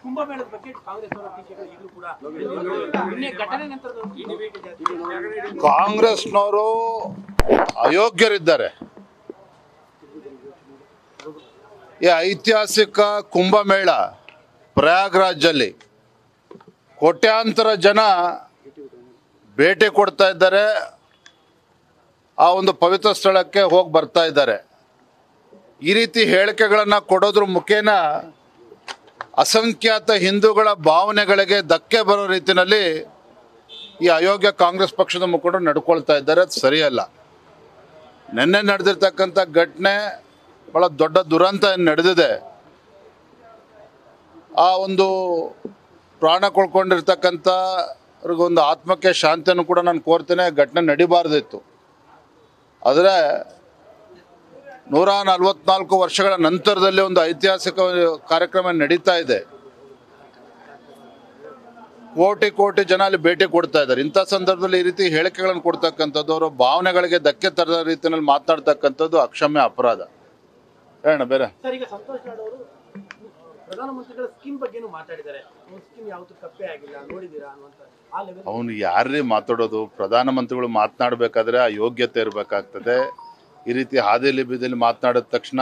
ಕುಂಭಮೇಳದ ಬಗ್ಗೆ ಕಾಂಗ್ರೆಸ್ ಅವರ ಟೀಕೆಗಳು ಈಗಲೂ ಕೂಡ ನಿನ್ನೆ ಘಟನೆ ನಂತರದ ಕಾಂಗ್ರೆಸ್ನವರು ಅಯೋಗ್ಯರಿದ್ದಾರೆ. ಈ ಐತಿಹಾಸಿಕ ಕುಂಭಮೇಳ ಪ್ರಯಾಗ್ರಾಜ್ನಲ್ಲಿ ಕೋಟ್ಯಾಂತರ ಜನ ಭೇಟಿ ಕೊಡ್ತಾ ಇದ್ದಾರೆ. ಆ ಒಂದು ಪವಿತ್ರ ಸ್ಥಳಕ್ಕೆ ಹೋಗಿ ಬರ್ತಾ ಇದ್ದಾರೆ. ಈ ರೀತಿ ಹೇಳಿಕೆಗಳನ್ನು ಕೊಡೋದ್ರ ಮುಖೇನ ಅಸಂಖ್ಯಾತ ಹಿಂದೂಗಳ ಭಾವನೆಗಳಿಗೆ ಧಕ್ಕೆ ಬರೋ ರೀತಿಯಲ್ಲಿ ಈ ಅಯೋಗ್ಯ ಕಾಂಗ್ರೆಸ್ ಪಕ್ಷದ ಮುಖಂಡರು ನಡ್ಕೊಳ್ತಾ ಇದ್ದಾರೆ. ಅದು ಸರಿಯಲ್ಲ. ನಿನ್ನೆ ನಡೆದಿರ್ತಕ್ಕಂಥ ಘಟನೆ ಭಾಳ ದೊಡ್ಡ ದುರಂತ ನಡೆದಿದೆ. ಆ ಒಂದು ಪ್ರಾಣ ಕಳ್ಕೊಂಡಿರ್ತಕ್ಕಂಥವ್ರಿಗೊಂದು ಆತ್ಮಕ್ಕೆ ಶಾಂತಿಯನ್ನು ಕೂಡ ನಾನು ಕೋರ್ತೇನೆ. ಘಟನೆ ನಡಿಬಾರ್ದಿತ್ತು. ಆದರೆ 144 ವರ್ಷಗಳ ನಂತರದಲ್ಲಿ ಒಂದು ಐತಿಹಾಸಿಕ ಕಾರ್ಯಕ್ರಮ ನಡೀತಾ ಇದೆ. ಕೋಟಿ ಕೋಟಿ ಜನ ಅಲ್ಲಿ ಭೇಟಿ ಕೊಡ್ತಾ ಇದ್ದಾರೆ. ಇಂಥ ಸಂದರ್ಭದಲ್ಲಿ ಈ ರೀತಿ ಹೇಳಿಕೆಗಳನ್ನು ಕೊಡ್ತಕ್ಕಂಥದ್ದು, ಅವರ ಭಾವನೆಗಳಿಗೆ ಧಕ್ಕೆ ತರದ ರೀತಿಯಲ್ಲಿ ಮಾತನಾಡ್ತಕ್ಕಂಥದ್ದು ಅಕ್ಷಮ್ಯ ಅಪರಾಧ. ಹೇಳೋಣ ಬೇರೆ. ಸರ್, ಈಗ ಸಂತೋಷ್ ಲಾಡ್ ಅವರು ಪ್ರಧಾನಮಂತ್ರಿಗಳ ಸ್ಕೀಮ್ ಬಗ್ಗೆನೂ ಮಾತಾಡಿದ್ದಾರೆ. ಸ್ಕೀಮ್ ಯಾವುದು ಕಪ್ಪೆ ಆಗಿಲ್ಲ ನೋಡಿದ್ದೀರಾ ಅನ್ನುವಂತ ಆ ಲೆವೆಲ್. ಅವನು ಯಾರೇ ಮಾತಾಡೋದು? ಪ್ರಧಾನಮಂತ್ರಿಗಳು ಮಾತನಾಡಬೇಕಾದ್ರೆ ಆ ಯೋಗ್ಯತೆ ಇರಬೇಕಾಗ್ತದೆ. ಈ ರೀತಿ ಹಾದಿಲಿ ಬೀದಿಲಿ ಮಾತನಾಡಿದ ತಕ್ಷಣ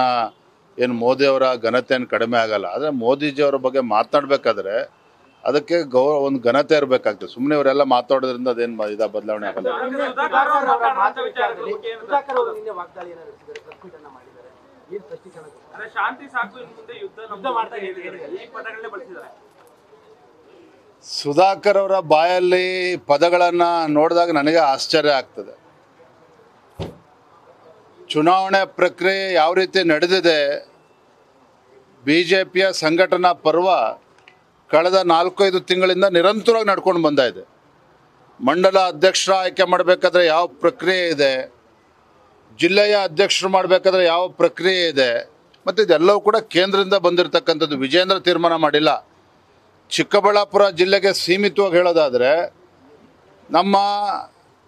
ಏನು ಮೋದಿ ಅವರ ಘನತೆಯನ್ನು ಕಡಿಮೆ ಆಗಲ್ಲ. ಆದರೆ ಮೋದಿಜಿಯವರ ಬಗ್ಗೆ ಮಾತನಾಡಬೇಕಾದ್ರೆ ಅದಕ್ಕೆ ಒಂದು ಘನತೆ ಇರಬೇಕಾಗ್ತದೆ. ಸುಮ್ಮನೆ ಇವರೆಲ್ಲ ಮಾತಾಡೋದ್ರಿಂದ ಅದೇನು ಬದಲಾವಣೆ ಆಗಲ್ಲ. ಸುಧಾಕರ್ ಅವರ ಬಾಯಲ್ಲಿ ಪದಗಳನ್ನು ನೋಡಿದಾಗ ನನಗೆ ಆಶ್ಚರ್ಯ ಆಗ್ತದೆ. ಚುನಾವಣೆ ಪ್ರಕ್ರಿಯೆ ಯಾವ ರೀತಿ ನಡೆದಿದೆ, BJPಯ ಸಂಘಟನಾ ಪರ್ವ ಕಳೆದ 4-5 ತಿಂಗಳಿಂದ ನಿರಂತರವಾಗಿ ನಡ್ಕೊಂಡು ಬಂದ ಇದೆ. ಮಂಡಲ ಅಧ್ಯಕ್ಷರ ಆಯ್ಕೆ ಮಾಡಬೇಕಾದ್ರೆ ಯಾವ ಪ್ರಕ್ರಿಯೆ ಇದೆ, ಜಿಲ್ಲೆಯ ಅಧ್ಯಕ್ಷರು ಮಾಡಬೇಕಾದ್ರೆ ಯಾವ ಪ್ರಕ್ರಿಯೆ ಇದೆ, ಮತ್ತು ಇದೆಲ್ಲವೂ ಕೂಡ ಕೇಂದ್ರದಿಂದ ಬಂದಿರತಕ್ಕಂಥದ್ದು. ವಿಜೇಂದ್ರ ತೀರ್ಮಾನ ಮಾಡಿಲ್ಲ. ಚಿಕ್ಕಬಳ್ಳಾಪುರ ಜಿಲ್ಲೆಗೆ ಸೀಮಿತವಾಗಿ ಹೇಳೋದಾದರೆ, ನಮ್ಮ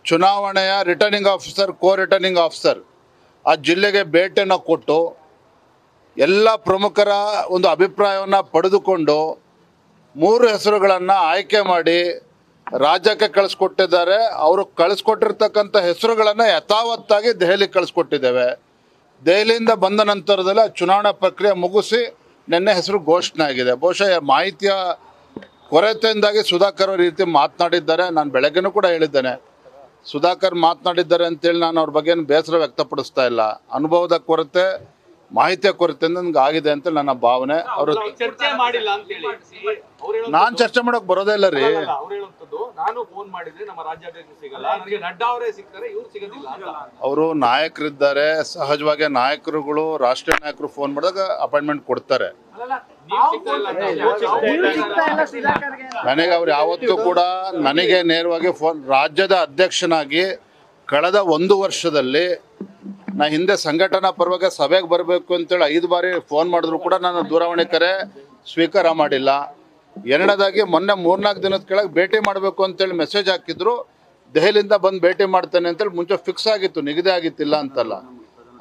ಚುನಾವಣೆಯ ರಿಟರ್ನಿಂಗ್ ಆಫೀಸರ್, ರಿಟರ್ನಿಂಗ್ ಆಫೀಸರ್ ಆ ಜಿಲ್ಲೆಗೆ ಭೇಟಿಯನ್ನು ಕೊಟ್ಟು ಎಲ್ಲ ಪ್ರಮುಖರ ಒಂದು ಅಭಿಪ್ರಾಯವನ್ನು ಪಡೆದುಕೊಂಡು 3 ಹೆಸರುಗಳನ್ನು ಆಯ್ಕೆ ಮಾಡಿ ರಾಜ್ಯಕ್ಕೆ ಕಳಿಸ್ಕೊಟ್ಟಿದ್ದಾರೆ. ಅವರು ಕಳಿಸ್ಕೊಟ್ಟಿರ್ತಕ್ಕಂಥ ಹೆಸರುಗಳನ್ನು ಯಥಾವತ್ತಾಗಿ ದೆಹಲಿಗೆ ಕಳಿಸ್ಕೊಟ್ಟಿದ್ದೇವೆ. ದೆಹಲಿಯಿಂದ ಬಂದ ನಂತರದಲ್ಲಿ ಚುನಾವಣಾ ಪ್ರಕ್ರಿಯೆ ಮುಗಿಸಿ ನಿನ್ನೆ ಹೆಸರು ಘೋಷಣೆ ಆಗಿದೆ. ಬಹುಶಃ ಮಾಹಿತಿಯ ಕೊರತೆಯಿಂದಾಗಿ ಸುಧಾಕರ್ ಅವರು ಈ ರೀತಿ ಮಾತನಾಡಿದ್ದಾರೆ. ನಾನು ಬೆಳಗ್ಗೆನೂ ಕೂಡ ಹೇಳಿದ್ದೇನೆ, ಸುಧಾಕರ್ ಮಾತನಾಡಿದ್ದಾರೆ ಅಂತೇಳಿ ನಾನು ಅವ್ರ ಬಗ್ಗೆ ಬೇಸರ ವ್ಯಕ್ತಪಡಿಸ್ತಾ ಇಲ್ಲ. ಅನುಭವದ ಕೊರತೆ, ಮಾಹಿತಿಯ ಕೊರತೆಯಿಂದ ನನಗೆ ಆಗಿದೆ ಅಂತ ನನ್ನ ಭಾವನೆ. ಅವರು ನಾನು ಚರ್ಚೆ ಮಾಡೋಕೆ ಬರೋದೇ ಇಲ್ಲ ರೀ. ಅವರು ನಾಯಕರಿದ್ದಾರೆ. ಸಹಜವಾಗಿ ನಾಯಕರುಗಳು, ರಾಷ್ಟ್ರೀಯ ನಾಯಕರು ಫೋನ್ ಮಾಡಿದಾಗ ಅಪಾಯಿಂಟ್ಮೆಂಟ್ ಕೊಡ್ತಾರೆ. ನನಗೆ ಅವ್ರು ಯಾವತ್ತೂ ಕೂಡ ನನಗೆ ನೇರವಾಗಿ ಫೋನ್, ರಾಜ್ಯದ ಅಧ್ಯಕ್ಷನಾಗಿ ಕಳೆದ 1 ವರ್ಷದಲ್ಲಿ ನಾ ಹಿಂದೆ ಸಂಘಟನಾ ಪರವಾಗಿ ಸಭೆಗೆ ಬರಬೇಕು ಅಂತೇಳಿ 5 ಬಾರಿ ಫೋನ್ ಮಾಡಿದ್ರು ಕೂಡ ನಾನು ದೂರವಾಣಿ ಕರೆ ಸ್ವೀಕಾರ ಮಾಡಿಲ್ಲ. ಎರಡನೇದಾಗಿ ಮೊನ್ನೆ 3-4 ದಿನದ ಕೆಳಗೆ ಭೇಟಿ ಮಾಡಬೇಕು ಅಂತೇಳಿ ಮೆಸೇಜ್ ಹಾಕಿದ್ರು. ದೆಹಲಿಯಿಂದ ಬಂದು ಭೇಟಿ ಮಾಡ್ತೇನೆ ಅಂತೇಳಿ ಮುಂಚೆ ಫಿಕ್ಸ್ ಆಗಿತ್ತು, ನಿಗದಿ ಆಗಿತ್ತಿಲ್ಲ ಅಂತಲ್ಲ.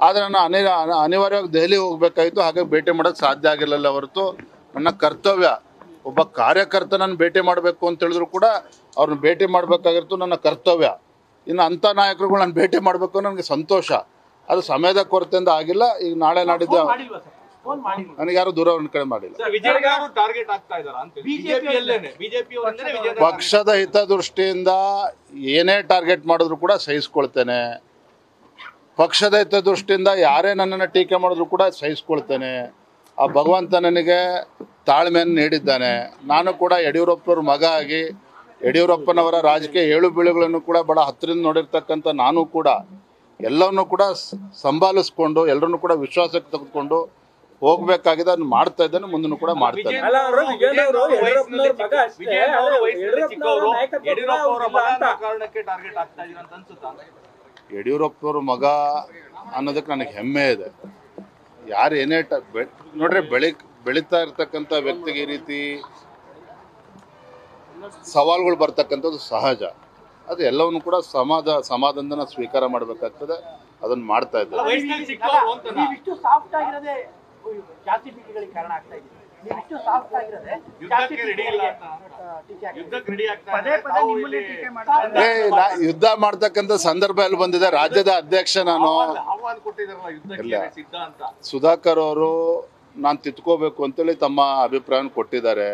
ಆದರೆ ನಾನು ಅನಿವಾರ್ಯವಾಗಿ ದೆಹಲಿ ಹೋಗಬೇಕಾಗಿತ್ತು. ಹಾಗಾಗಿ ಭೇಟಿ ಮಾಡೋಕ್ಕೆ ಸಾಧ್ಯ ಆಗಿರಲಿಲ್ಲ. ಹೊರತು ನನ್ನ ಕರ್ತವ್ಯ, ಒಬ್ಬ ಕಾರ್ಯಕರ್ತನನ್ನು ಭೇಟಿ ಮಾಡಬೇಕು ಅಂತ ಹೇಳಿದ್ರು ಕೂಡ ಅವ್ರನ್ನ ಭೇಟಿ ಮಾಡಬೇಕಾಗಿತ್ತು, ನನ್ನ ಕರ್ತವ್ಯ. ಇನ್ನು ಅಂಥ ನಾಯಕರುಗಳು ನಾನು ಭೇಟಿ ಮಾಡಬೇಕು ನನಗೆ ಸಂತೋಷ. ಅದು ಸಮಯದ ಕೊರತೆಯಿಂದ ಆಗಿಲ್ಲ. ಈಗ ನಾಳೆ ನಾಡಿದ್ದು ನನಗೆ ಯಾರು ದೂರವಾಣಿ ಕಡೆ ಮಾಡಿಲ್ಲ. ಪಕ್ಷದ ಹಿತದೃಷ್ಟಿಯಿಂದ ಏನೇ ಟಾರ್ಗೆಟ್ ಮಾಡಿದ್ರು ಕೂಡ ಸಹಿಸ್ಕೊಳ್ತೇನೆ. ಪಕ್ಷದ ಹಿತದೃಷ್ಟಿಯಿಂದ ಯಾರೇ ನನ್ನನ್ನು ಟೀಕೆ ಮಾಡಿದ್ರು ಕೂಡ ಸಹಿಸ್ಕೊಳ್ತೇನೆ. ಆ ಭಗವಂತ ನನಗೆ ತಾಳ್ಮೆಯನ್ನು ನೀಡಿದ್ದಾನೆ. ನಾನು ಕೂಡ ಯಡಿಯೂರಪ್ಪನವ್ರ ಮಗ ಆಗಿ ಯಡಿಯೂರಪ್ಪನವರ ರಾಜಕೀಯ ಏಳು ಬೀಳುಗಳನ್ನು ಕೂಡ ಬಹಳ ಹತ್ತಿರದಿಂದ ನೋಡಿರ್ತಕ್ಕಂಥ ನಾನು ಕೂಡ ಎಲ್ಲವನ್ನೂ ಕೂಡ ಸಂಭಾಲಿಸ್ಕೊಂಡು ಎಲ್ಲರನ್ನೂ ಕೂಡ ವಿಶ್ವಾಸಕ್ಕೆ ತೆಗೆದುಕೊಂಡು ಹೋಗ್ಬೇಕಾಗಿದೆ. ಅದನ್ನು ಮಾಡ್ತಾ ಇದ್ದೇನೆ, ಮುಂದೂ ಕೂಡ ಮಾಡ್ತೇನೆ. ಯಡಿಯೂರಪ್ಪನವ್ರ ಮಗ ಅನ್ನೋದಕ್ಕೆ ನನಗೆ ಹೆಮ್ಮೆ ಇದೆ. ಯಾರು ಏನೇ ನೋಡ್ರಿ, ಬೆಳೀತಾ ಇರ್ತಕ್ಕಂಥ ವ್ಯಕ್ತಿಗೆ ಈ ರೀತಿ ಸವಾಲುಗಳು ಬರ್ತಕ್ಕಂಥದ್ದು ಸಹಜ. ಅದು ಎಲ್ಲವನ್ನು ಕೂಡ ಸಮಾಧಾನದಿಂದ ಸ್ವೀಕಾರ ಮಾಡಬೇಕಾಗ್ತದೆ. ಅದನ್ನು ಮಾಡ್ತಾ ಇದ್ದಾರೆ. ನೀವಿಷ್ಟು ಸಾಫ್ಟ್ ಆಗಿರೋದೆ ಯುದ್ಧಕ್ಕೆ ರೆಡಿ ಇಲ್ಲ ಅಂತ. ಟೀಕೆ ಆಗಿದೆ. ಯುದ್ಧಕ್ಕೆ ರೆಡಿ ಆಗ್ತಾ ಪದೇ ಇದ್ದಾರೆ. ಪದೇ ತಾವು ನಿಮ್ಮನ್ನೇ ಇಲ್ಲಿ ಟೀಕೆ ಮಾಡ್ತಾರೆ. ಯುದ್ಧ ಮಾಡ್ತಕ್ಕಂಥ ಸಂದರ್ಭ ಎಲ್ಲಿ ಬಂದಿದೆ? ರಾಜ್ಯದ ಅಧ್ಯಕ್ಷ ನಾನು. ಆಹ್ವಾನ ಕೊಟ್ಟಿದಾರಲ್ಲ ಯುದ್ಧಕ್ಕೆ ಇಲ್ಲ. ಸಿದ್ಧ ಅಂತ. ಸುಧಾಕರ್ ಅವರು ನಾನು ತಿದ್ಕೋಬೇಕು ಅಂತೇಳಿ ತಮ್ಮ ಅಭಿಪ್ರಾಯನ ಕೊಟ್ಟಿದ್ದಾರೆ.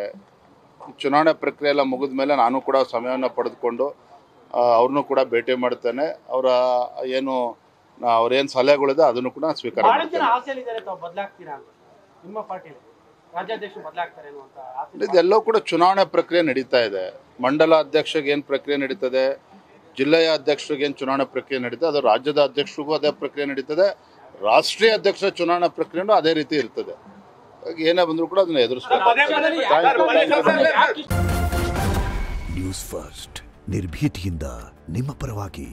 ಚುನಾವಣೆ ಪ್ರಕ್ರಿಯೆ ಎಲ್ಲ ಮುಗಿದ ಮೇಲೆ ನಾನು ಕೂಡ ಸಮಯವನ್ನು ಪಡೆದುಕೊಂಡು ಅವ್ರನ್ನೂ ಕೂಡ ಭೇಟಿ ಮಾಡ್ತೇನೆ. ಅವ್ರೇನು ಸಲಹೆಗಳಿದೆ ಅದನ್ನು ಕೂಡ ಸ್ವೀಕಾರ ಬಹಳ ಜನ ಮಾಡ್ತೇನೆ. ಆಸೆಯಲ್ಲಿದ್ದಾರೆ ತಾವು ಬದಲಾಗ್ತೀರಾ ಅಂತ ನಿಮ್ಮ ಪಾರ್ಟಿಲಿ ರಾಜ್ಯಾಧ್ಯಕ್ಷರು ಬದಲಾಗ್ತಾರೆ ಅನ್ನುವಂತ ಆಸೆ. ಇದೆಲ್ಲವೂ ಕೂಡ ಚುನಾವಣೆ ಪ್ರಕ್ರಿಯೆ ನಡೀತಾ ಇದೆ. ಮಂಡಲ ಅಧ್ಯಕ್ಷರಿಗೆ ಏನು ಪ್ರಕ್ರಿಯೆ ನಡೀತದೆ, ಜಿಲ್ಲೆಯ ಅಧ್ಯಕ್ಷರಿಗೆ ಏನು ಚುನಾವಣೆ ಪ್ರಕ್ರಿಯೆ ನಡೀತದೆ, ಅದು ರಾಜ್ಯದ ಅಧ್ಯಕ್ಷರಿಗೂ ಅದೇ ಪ್ರಕ್ರಿಯೆ ನಡೀತದೆ, ರಾಷ್ಟ್ರೀಯ ಅಧ್ಯಕ್ಷರ ಚುನಾವಣಾ ಪ್ರಕ್ರಿಯೆನೂ ಅದೇ ರೀತಿ ಇರ್ತದೆ. ಏನೇ ಬಂದರೂ ಕೂಡ ಅದನ್ನ ಎದುರಿಸ್ಬೇಕು. ನ್ಯೂಸ್ ಫಸ್ಟ್ ನಿರ್ಭೀತಿಯಿಂದ ನಿಮ್ಮ ಪರವಾಗಿ.